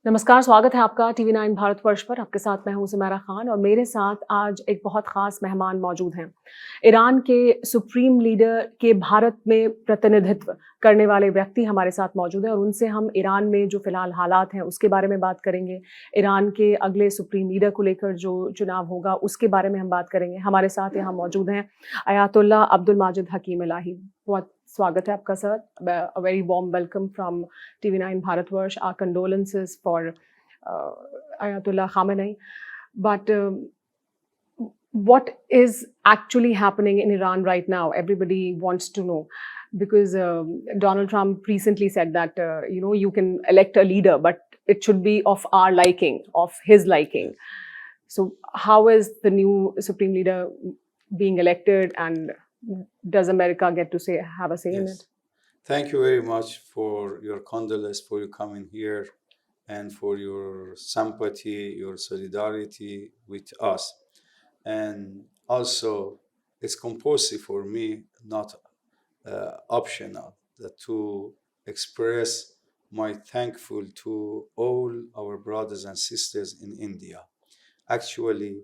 नमस्कार, स्वागत है आपका TV9 भारतवर्ष पर। आपके साथ मैं हूं सुमैरा खान और मेरे साथ आज एक बहुत खास मेहमान मौजूद हैं। ईरान के सुप्रीम लीडर के भारत में प्रतिनिधित्व करने वाले व्यक्ति हमारे साथ मौजूद हैं और उनसे हम ईरान में जो फिलहाल हालात हैं उसके बारे में बात करेंगे। ईरान के अगले सुप्रीम लीडर को लेकर जो चुनाव होगा उसके बारे में हम बात करेंगे। हमारे साथ यहाँ मौजूद हैं अयातुल्ला अब्दुल माजिद हकीम इलाही। बहुत स्वागत है आपका sir. A very warm welcome from TV9 Bharatvarsh. Our condolences for Ayatollah Khamenei. But what is actually happening in Iran right now? Everybody wants to know, because Donald Trump recently said that you can elect a leader, but it should be of our liking, of his liking. So how is the new supreme leader being elected, and does America get to have a say in it? Thank you very much for your condolence, for you coming here, and for your sympathy, your solidarity with us. And also, it's compulsory for me, not optional, to express my thankful to all our brothers and sisters in India. Actually,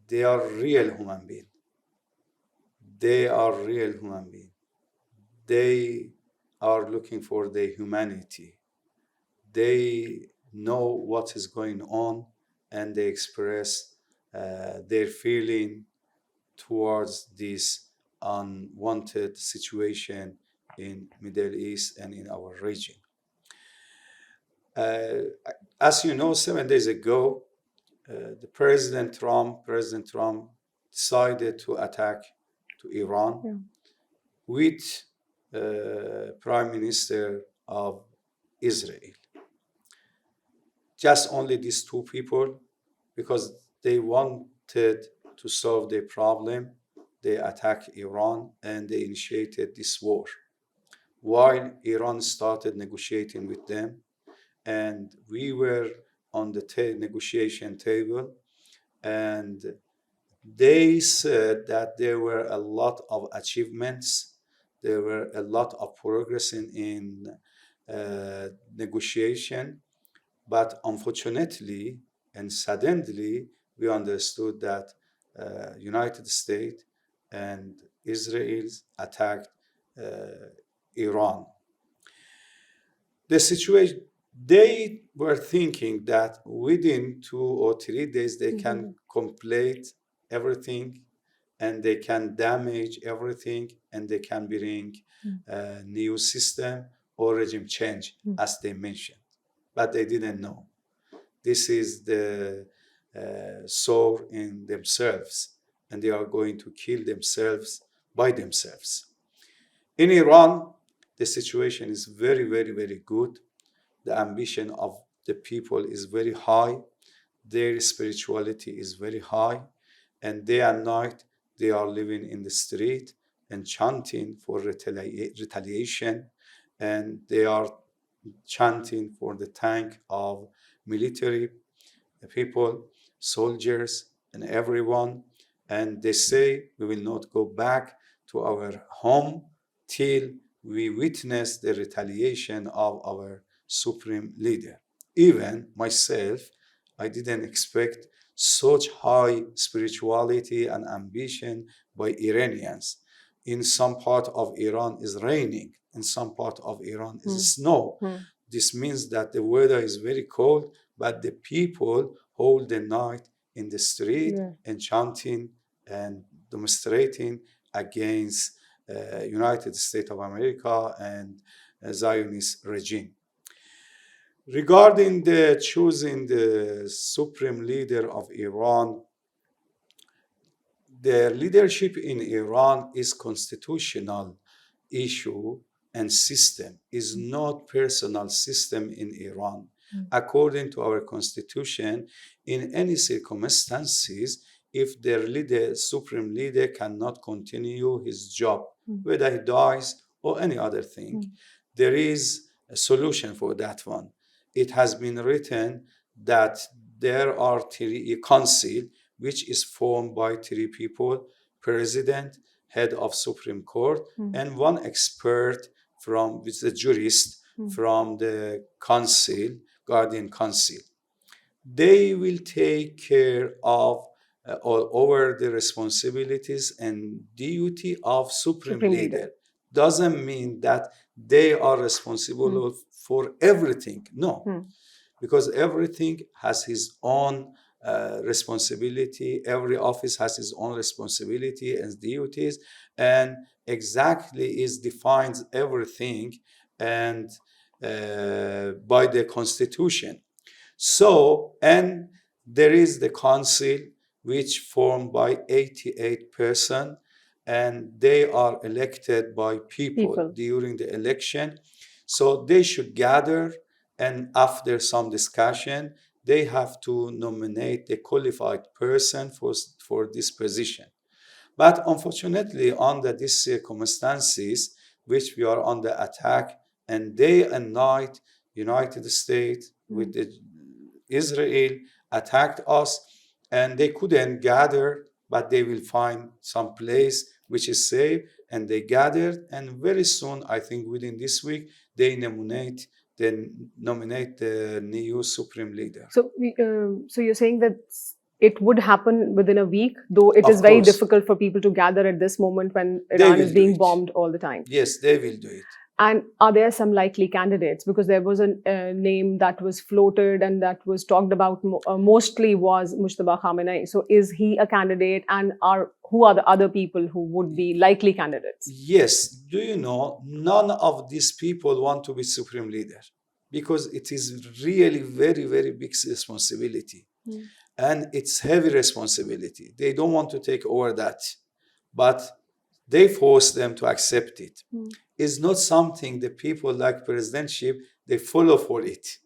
they are real human beings. They are real human beings. They are looking for their humanity. They know what is going on, and they express their feeling towards this unwanted situation in Middle East and in our region. As you know, 7 days ago, the President Trump decided to attack to Iran with Prime Minister of Israel. Just only these two people, because they wanted to solve their problem, they attacked Iran and they initiated this war. While Iran started negotiating with them, and we were on the negotiation table, and they said that there were a lot of achievements, there were a lot of progress in negotiation, but unfortunately and suddenly we understood that United States and Israel attacked Iran. The situation, they were thinking that within 2 or 3 days they can complete everything, and they can damage everything, and they can bring a new system or regime change, as they mentioned. But they didn't know. This is the soul in themselves, and they are going to kill themselves by themselves. In Iran, the situation is very, very, very good. The ambition of the people is very high. Their spirituality is very high. And day and night, they are living in the street and chanting for retaliation. And they are chanting for the tank of military people, soldiers, and everyone. And they say, we will not go back to our home till we witness the retaliation of our supreme leader. Even myself, I didn't expect such high spirituality and ambition by Iranians. In some part of Iran is raining, in some part of Iran is snow. This means that the weather is very cold, but the people hold the night in the street and chanting and demonstrating against United States of America and Zionist regime. Regarding the choosing the supreme leader of Iran, the leadership in Iran is constitutional issue and system, is not personal system in Iran. According to our constitution, in any circumstances, if their leader, supreme leader, cannot continue his job, whether he dies or any other thing, there is a solution for that one. It has been written that there are a council which is formed by 3 people: president, head of Supreme Court, and one expert from, which is a jurist from the council, Guardian Council. They will take care of all over the responsibilities and duty of Supreme Leader. Doesn't mean that they are responsible for everything. No, because everything has his own responsibility. Every office has its own responsibility and duties, and exactly is defines everything and by the Constitution. So, and there is the council which formed by 88%, and they are elected by people during the election. So they should gather, and after some discussion, they have to nominate a qualified person for this position. But unfortunately, under these circumstances, which we are under attack, and day and night, United States with Israel attacked us, and they couldn't gather, but they will find some place which is safe, and they gathered, and very soon, I think within this week, they nominate the new supreme leader. So, so you're saying that it would happen within a week, though it is very difficult for people to gather at this moment when Iran is being bombed all the time. Yes, they will do it. And are there some likely candidates? Because there was a name that was floated and that was talked about mostly was Mujtaba Khamenei. So is he a candidate, and who are the other people who would be likely candidates? Yes. Do you know, none of these people want to be supreme leader because it is really very, very big responsibility. And it's heavy responsibility. They don't want to take over that, but they force them to accept it. It's not something the people like presidentship, they follow for it.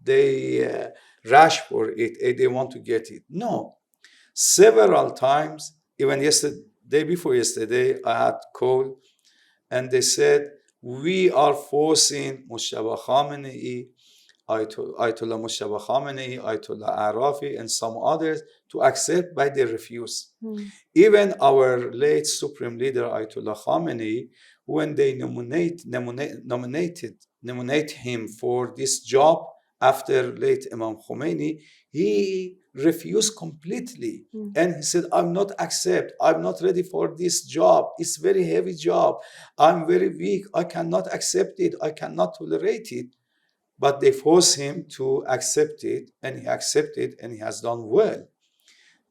They rush for it. They want to get it. No. Several times, even day before yesterday, I had called and they said, we are forcing Mujtaba Khamenei, Ayatollah Mujtaba Khamenei, Ayatollah Arafi, and some others to accept, but they refuse. Even our late Supreme Leader, Ayatollah Khamenei, when they nominate him for this job after late Imam Khomeini, he refused completely. And he said, I'm not ready for this job. It's very heavy job. I'm very weak. I cannot accept it. I cannot tolerate it. But they force him to accept it, and he accepted, and he has done well.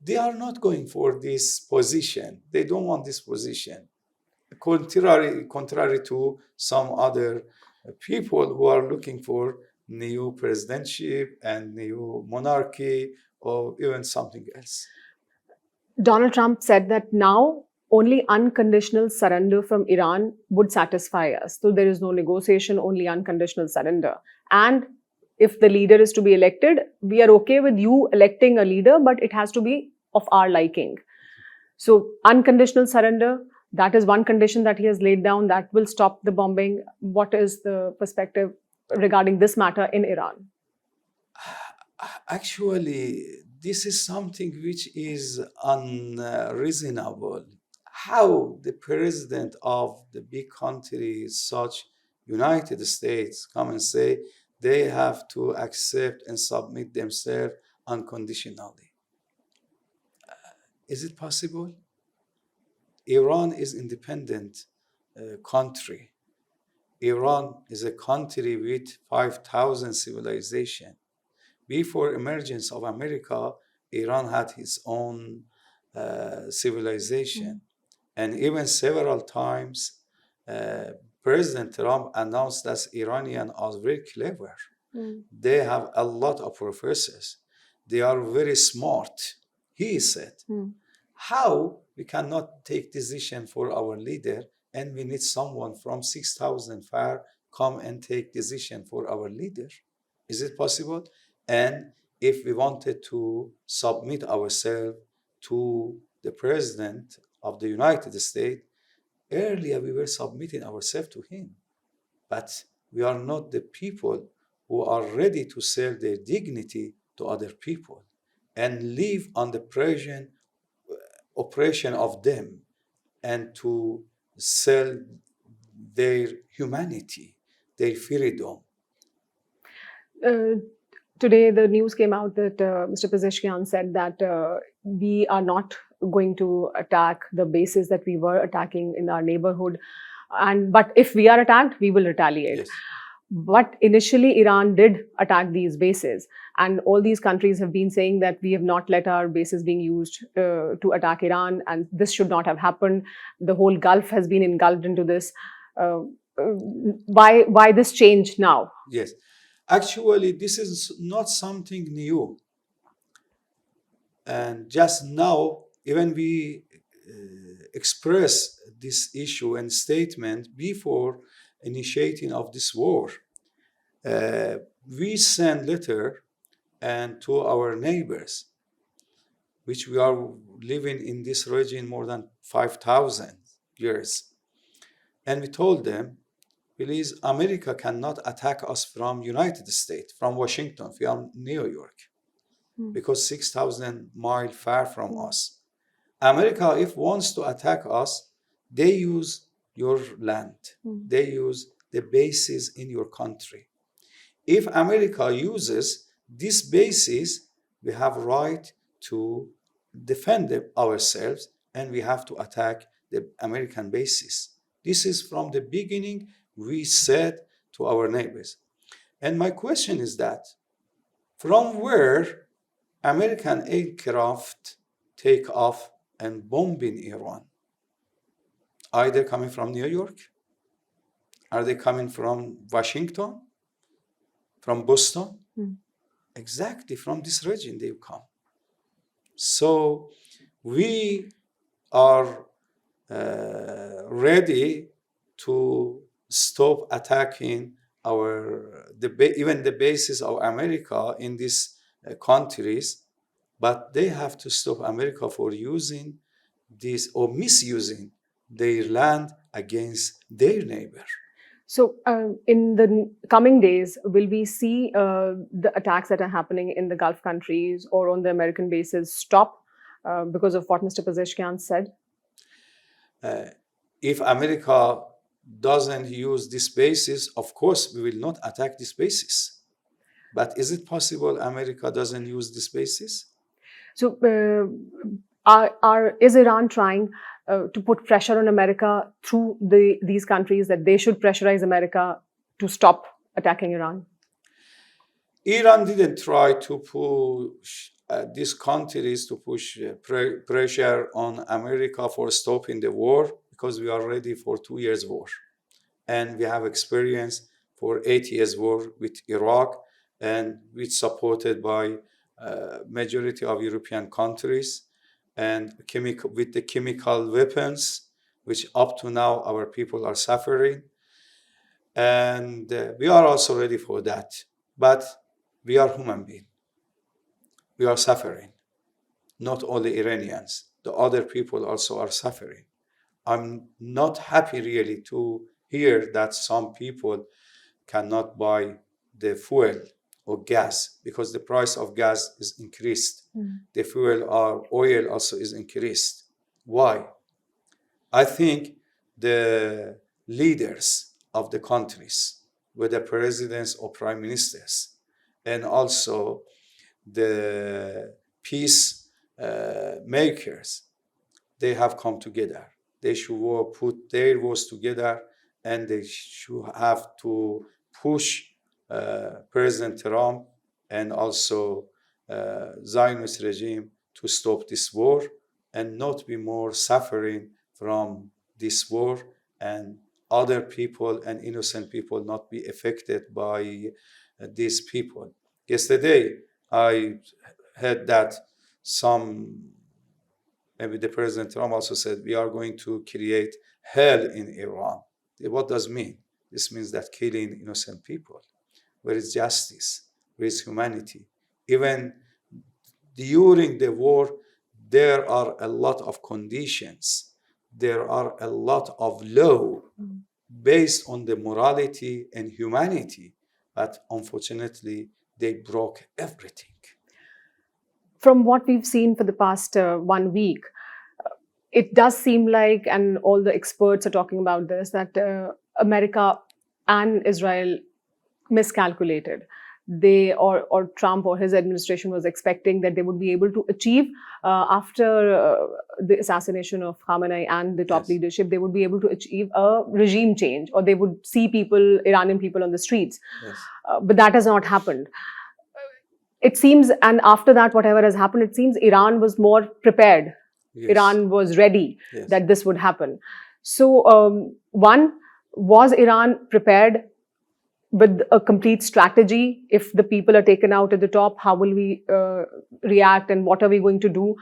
They are not going for this position. They don't want this position. Contrary to some other people who are looking for new presidentship and new monarchy or even something else. Donald Trump said that now only unconditional surrender from Iran would satisfy us. So there is no negotiation, only unconditional surrender. And if the leader is to be elected, we are okay with you electing a leader, but it has to be of our liking. So unconditional surrender, that is one condition that he has laid down that will stop the bombing. What is the perspective regarding this matter in Iran? Actually, this is something which is unreasonable. How the president of the big country such United States come and say they have to accept and submit themselves unconditionally? Is it possible? Iran is an independent country. Iran is a country with 5,000 civilization. Before emergence of America, Iran had its own civilization. And even several times, President Trump announced that Iranians are very clever. They have a lot of professors. They are very smart, he said. How we cannot take decision for our leader, and we need someone from 6,000 far come and take decision for our leader? Is it possible? And if we wanted to submit ourselves to the president of the United States, earlier we were submitting ourselves to him. But we are not the people who are ready to sell their dignity to other people and live on the oppression of them and to sell their humanity, their freedom. Today, the news came out that Mr. Pezeshkian said that we are not going to attack the bases that we were attacking in our neighborhood, but if we are attacked, we will retaliate. Yes. But initially, Iran did attack these bases, and all these countries have been saying that we have not let our bases being used to attack Iran, and this should not have happened. The whole Gulf has been engulfed into this. Why this change now? Yes. Actually, this is not something new. And just now, even we express this issue and statement before initiating of this war. We send letter and to our neighbors, which we are living in this region more than 5,000 years. And we told them, please, America cannot attack us from United States, from Washington, from New York, because 6,000 miles far from us. America, if wants to attack us, they use your land. They use the bases in your country. If America uses these bases, we have right to defend ourselves, and we have to attack the American bases. This is from the beginning we said to our neighbors. And my question is that, from where American aircraft take off and bomb in Iran? Are they coming from New York? Are they coming from Washington? From Boston? Exactly, from this region they come. So we are ready to stop attacking even the bases of America in these countries, but they have to stop America for using this or misusing their land against their neighbor. So in the coming days, will we see the attacks that are happening in the Gulf countries or on the American bases stop because of what Mr. Pezeshkian said? If America doesn't use this basis, of course, we will not attack this basis. But is it possible America doesn't use this basis? So is Iran trying to put pressure on America through these countries that they should pressurize America to stop attacking Iran? Iran didn't try to push these countries to push pressure on America for stopping the war, because we are ready for 2 years war. And we have experience for 8 years war with Iraq, and it's supported by majority of European countries, and with the chemical weapons, which up to now our people are suffering. And we are also ready for that. But we are human beings. We are suffering. Not only Iranians, the other people also are suffering. I'm not happy really to hear that some people cannot buy the fuel or gas because the price of gas is increased. The fuel or oil also is increased. Why? I think the leaders of the countries, whether presidents or prime ministers, and also the peace makers, they have come together. They should put their voice together, and they should have to push President Trump and also Zionist regime to stop this war and not be more suffering from this war, and other people and innocent people not be affected by these people. Yesterday, I heard that maybe the President Trump also said, we are going to create hell in Iran. What does it mean? This means that killing innocent people. Where is justice? Where is humanity? Even during the war, there are a lot of conditions. There are a lot of law based on the morality and humanity. But unfortunately, they broke everything. From what we've seen for the past 1 week, it does seem like, and all the experts are talking about this, that America and Israel miscalculated. they or Trump or his administration was expecting that they would be able to achieve after the assassination of Khamenei and the top Yes. leadership, they would be able to achieve a regime change, or they would see people, Iranian people on the streets. Yes. But that has not happened. It seems, and after that, whatever has happened, it seems Iran was more prepared. Yes. Iran was ready Yes. that this would happen. So, one, was Iran prepared with a complete strategy? If the people are taken out at the top, how will we react, and what are we going to do?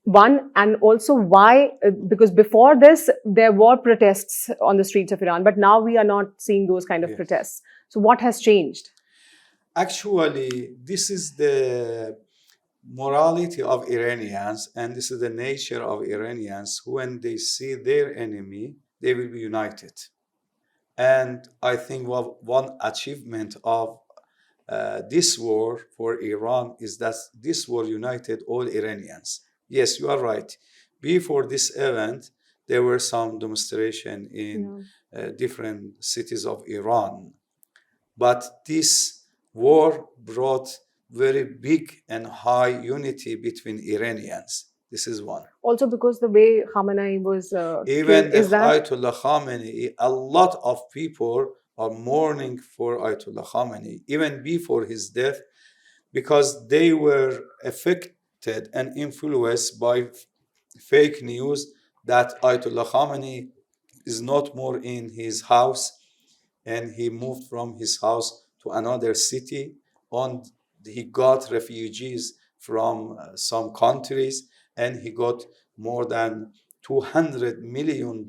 One, and also why? Because before this, there were protests on the streets of Iran, but now we are not seeing those kind of Yes. protests. So what has changed? Actually, this is the morality of Iranians, and this is the nature of Iranians. When they see their enemy, they will be united. And I think one achievement of this war for Iran is that this war united all Iranians. Yes, you are right. Before this event, there were some demonstration in different cities of Iran. But this war brought very big and high unity between Iranians. This is one. Also because the way Khamenei was Even killed, the is that Ayatollah Khamenei, a lot of people are mourning for Ayatollah Khamenei, even before his death, because they were affected and influenced by fake news that Ayatollah Khamenei is not more in his house, and he moved from his house to another city, and he got refugees from some countries, and he got more than $200 million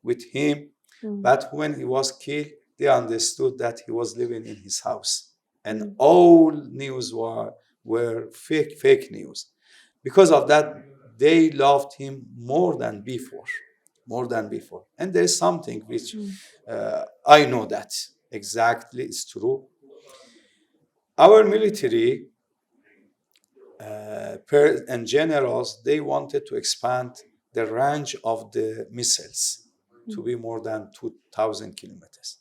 with him. But when he was killed, they understood that he was living in his house, and all news were fake news. Because of that, they loved him more than before. And there's something which I know that exactly is true. Our military and generals, they wanted to expand the range of the missiles to be more than 2,000 kilometers.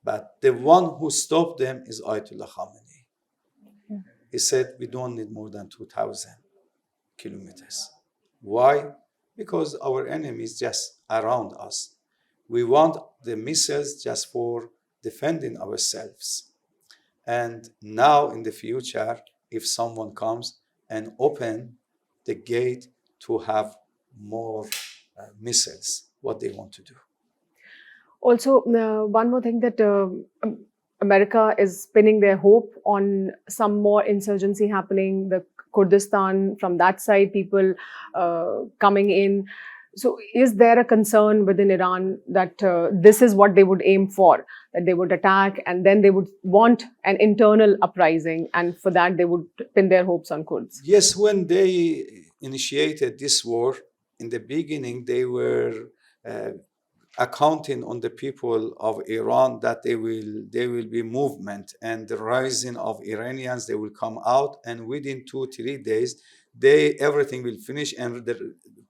But the one who stopped them is Ayatollah Khamenei. He said, we don't need more than 2,000 kilometers. Why? Because our enemy is just around us. We want the missiles just for defending ourselves. And now in the future, if someone comes and open the gate to have more missiles, what they want to do. Also, one more thing, that America is pinning their hope on some more insurgency happening, the Kurdistan, from that side, people coming in. So is there a concern within Iran that this is what they would aim for, that they would attack and then they would want an internal uprising, and for that they would pin their hopes on Kurds? Yes, when they initiated this war, in the beginning they were accounting on the people of Iran that there will be movement and the rising of Iranians. They will come out, and within 2-3 days, everything will finish and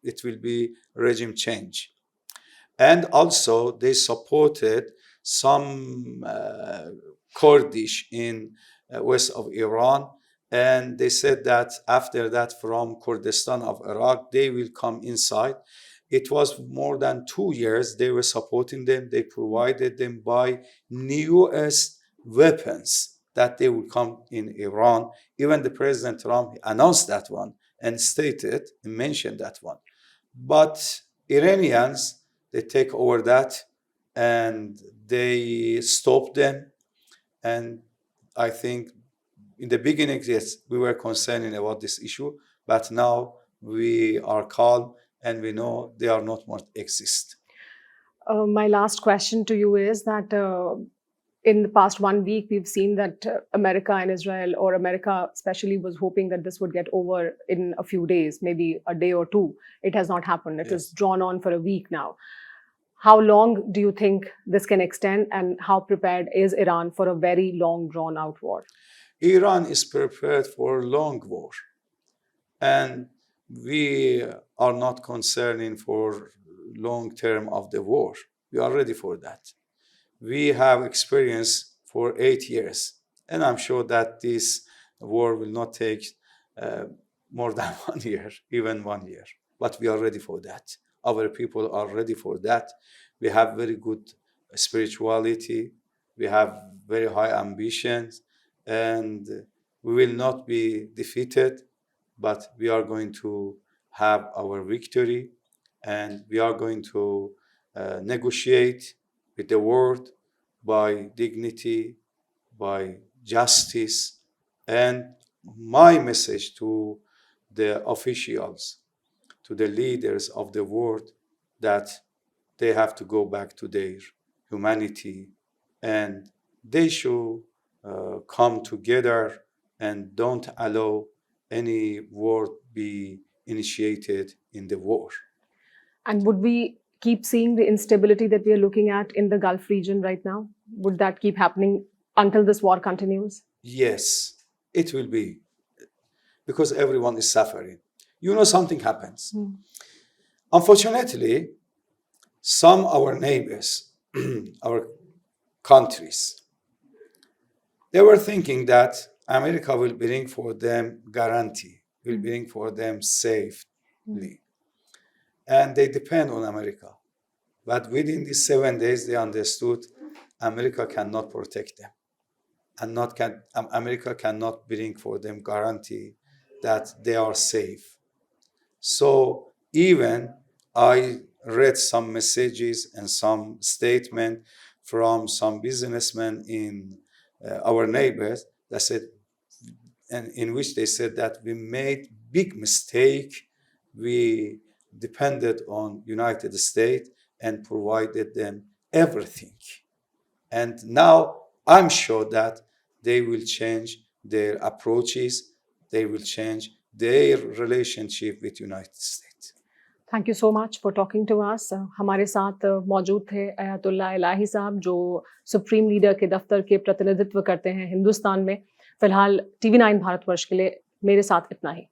it will be regime change. And also they supported some Kurdish in west of Iran, and they said that after that from Kurdistan of Iraq they will come inside. It was more than 2 years they were supporting them. They provided them by newest weapons that they would come in Iran. Even the President Trump announced that one and stated and mentioned that one. But Iranians, they take over that and they stop them. And I think in the beginning, yes, we were concerned about this issue, but now we are calm and we know they are not more exist. My last question to you is that in the past 1 week, we've seen that America and Israel, or America especially, was hoping that this would get over in a few days, maybe a day or two. It has not happened. It is drawn on for a week now. How long do you think this can extend, and how prepared is Iran for a very long, drawn-out war? Iran is prepared for a long war. And we are not concerning for long term of the war. We are ready for that. We have experience for 8 years. And I'm sure that this war will not take more than 1 year, even 1 year. But we are ready for that. Our people are ready for that. We have very good spirituality. We have very high ambitions, and we will not be defeated, but we are going to have our victory, and we are going to negotiate with the world by dignity, by justice. And my message to the officials, to the leaders of the world, that they have to go back to their humanity, and they should come together and don't allow any war be initiated in the war. And would we keep seeing the instability that we are looking at in the Gulf region right now? Would that keep happening until this war continues? Yes, it will be, because everyone is suffering. You know, something happens. Unfortunately, some our neighbors, our countries, they were thinking that America will bring for them guarantee, will bring for them safely. And they depend on America. But within these 7 days, they understood America cannot protect them. And America cannot bring for them guarantee that they are safe. So even I read some messages and some statement from some businessmen in our neighbors that said, and in which they said that we made big mistake. We depended on United States and provided them everything. And now I'm sure that they will change their approaches. They will change their relationship with United States. Thank you so much for talking to us. हमारे साथ मौजूद थे अयातुल्लाह इलाही साहब, जो supreme leader के दफ्तर के प्रतिनिधित्व करते हैं हिंदुस्तान में. फिलहाल TV9 भारतवर्ष के लिए मेरे साथ इतना ही.